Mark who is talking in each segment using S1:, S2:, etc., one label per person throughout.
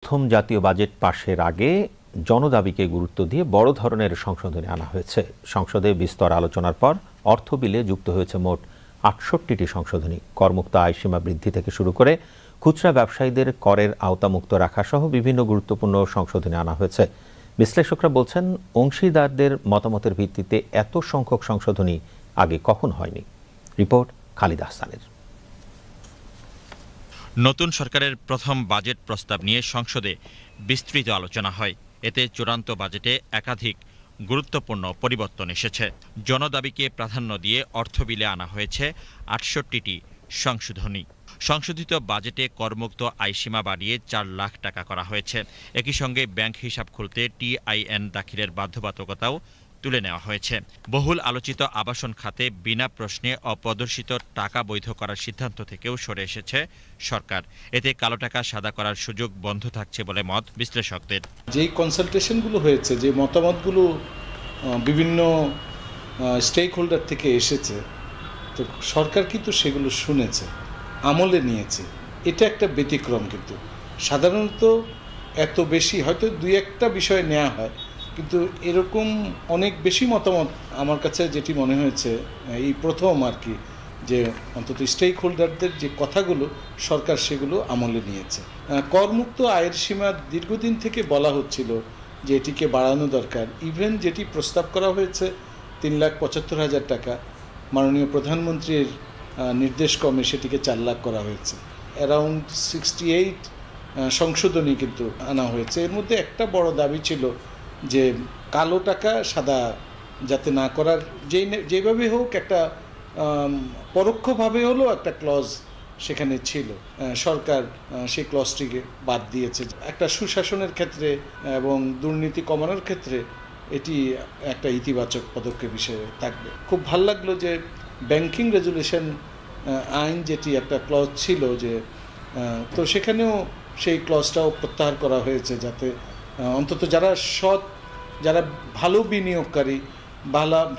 S1: প্রথম জাতীয় বাজেট পাশের আগে জনদাবিকে গুরুত্ব দিয়ে বড় ধরনের সংশোধনী আনা হয়েছে। সংসদে বিস্তর আলোচনার পর অর্থ বিলে যুক্ত হয়েছে মোট ৬৮টি সংশোধনী। করমুক্ত আয়সীমা বৃদ্ধি থেকে শুরু করে খুচরা ব্যবসায়ীদের করের আওতামুক্ত রাখা সহ বিভিন্ন গুরুত্বপূর্ণ সংশোধনী আনা হয়েছে। বিশ্লেষকরা বলছেন, অংশীদারদের মতামতের ভিত্তিতে এত সংখ্যক সংশোধনী আগে কখনো হয়নি। রিপোর্ট খালিদ আহসানের।
S2: নতুন সরকারের প্রথম বাজেট প্রস্তাব নিয়ে সংসদে বিস্তৃত আলোচনা হয়। এতে চূড়ান্ত বাজেটে একাধিক গুরুত্বপূর্ণ পরিবর্তন এসেছে। জনদাবিকে প্রাধান্য দিয়ে অর্থ বিলে আনা হয়েছে ৬৮টি সংশোধনী। সংশোধিত বাজেটে করমুক্ত আয়সীমা বাড়িয়ে ৪ লাখ টাকা করা হয়েছে। একই সঙ্গে ব্যাংক হিসাব খুলতে টিআইএন দাখিলের বাধ্যবাধকতাও তুলে নেওয়া হয়েছে। বহুল আলোচিত আবাসন খাতে বিনা প্রশ্নে অপ্রদর্শিত টাকা বৈধ করার সিদ্ধান্ত থেকেও সরে এসেছে সরকার। এতে কালো টাকা সাদা করার সুযোগ বন্ধ থাকছে বলে মত বিশ্লেষকদের।
S3: যেই কনসালটেশনগুলো হয়েছে, যে মতামতগুলো বিভিন্ন স্টেক হোল্ডার থেকে এসেছে, তো সরকার কিন্তু সেগুলো শুনেছে, আমলে নিয়েছে। এটা একটা ব্যতিক্রম। কিন্তু সাধারণত এত বেশি হয়তো দুই একটা বিষয় নেওয়া হয়, কিন্তু এরকম অনেক বেশি মতামত আমার কাছে যেটি মনে হয়েছে এই প্রথম আর কি, যে অন্তত স্টেক হোল্ডারদের যে কথাগুলো সরকার সেগুলো আমলে নিয়েছে। করমুক্ত আয়ের সীমা দীর্ঘদিন থেকে বলা হচ্ছিল যে এটিকে বাড়ানো দরকার। ইভেন যেটি প্রস্তাব করা হয়েছে ৩,৭৫,০০০ টাকা, মাননীয় প্রধানমন্ত্রীর নির্দেশক্রমে সেটিকে ৪ লাখ করা হয়েছে। অ্যারাউন্ড 68 সংশোধনী কিন্তু আনা হয়েছে। এর মধ্যে একটা বড় দাবি ছিল যে কালো টাকা সাদা যাতে না করার, যেভাবে হোক একটা পরোক্ষভাবে হলেও একটা ক্লজ সেখানে ছিল। সরকার সেই ক্লজটিকে বাদ দিয়েছে। একটা সুশাসনের ক্ষেত্রে এবং দুর্নীতি কমানোর ক্ষেত্রে এটি একটা ইতিবাচক পদক্ষেপ হিসেবে থাকবে। খুব ভালো লাগলো যে ব্যাংকিং রেজুলেশন আইন যেটি একটা ক্লজ ছিল, যে তো সেখানেও সেই ক্লজটাও প্রত্যাহার করা হয়েছে, যাতে অন্তত যারা সৎ, যারা ভালো বিনিয়োগকারী,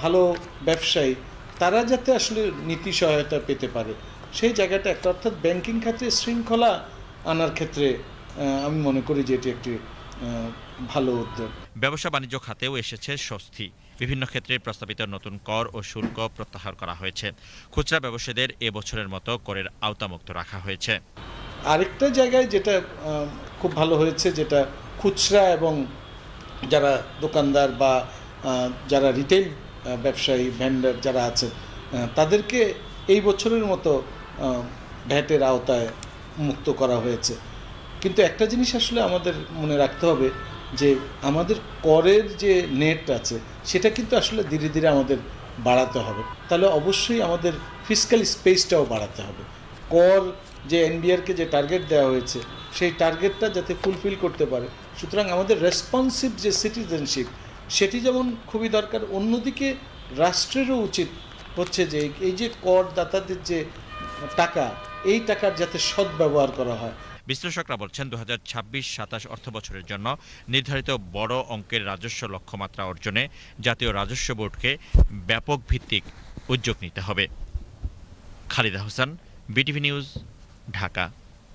S3: ভালো ব্যবসায়ী, তারা যাতে আসলে নীতি সহায়তা পেতে পারে সেই জায়গাটা একটা, অর্থাৎ ব্যাংকিং খাতে শৃঙ্খলা আনার ক্ষেত্রে আমি মনে করি যে এটি একটি ভালো উদ্যোগ।
S2: ব্যবসা বাণিজ্য খাতেও এসেছে স্বস্তি। বিভিন্ন ক্ষেত্রে প্রস্তাবিত নতুন কর ও শুল্ক প্রত্যাহার করা হয়েছে। খুচরা ব্যবসায়ীদের এবছরের মতো করের আওতামুক্ত রাখা হয়েছে।
S3: আরেকটা জায়গায় যেটা খুব ভালো হয়েছে, যেটা খুচরা এবং যারা দোকানদার বা যারা রিটেল ব্যবসায়ী ভেন্ডার যারা আছে, তাদেরকে এই বছরের মতো ভ্যাটের আওতায় মুক্ত করা হয়েছে। কিন্তু একটা জিনিস আসলে আমাদের মনে রাখতে হবে, যে আমাদের করের যে নেট আছে সেটা কিন্তু আসলে ধীরে ধীরে আমাদের বাড়াতে হবে। তাহলে অবশ্যই আমাদের ফিসক্যাল স্পেসটাও বাড়াতে হবে। কর যে এনবিআরকে যে টার্গেট দেওয়া হয়েছে সেই টার্গেটটা যাতে ফুলফিল করতে পারে, সুতরাং আমাদের রেসপন্সিভ যে সিটিজেনশিপ সেটি যেমন খুবই দরকার, অন্যদিকে রাষ্ট্রেরও উচিত হচ্ছে যে এই যে করদাতাদের যে টাকা, এই টাকার যাতে সদ্ব্যবহার করা হয়।
S2: বিশ্লেষকরা বলছেন, 2026-27 অর্থ বছরের জন্য নির্ধারিত বড় অঙ্কের রাজস্ব লক্ষ্যমাত্রা অর্জনে জাতীয় রাজস্ব বোর্ডকে ব্যাপক ভিত্তিক উদ্যোগ নিতে হবে। Khalid Ahsan, BTV news, Dhaka.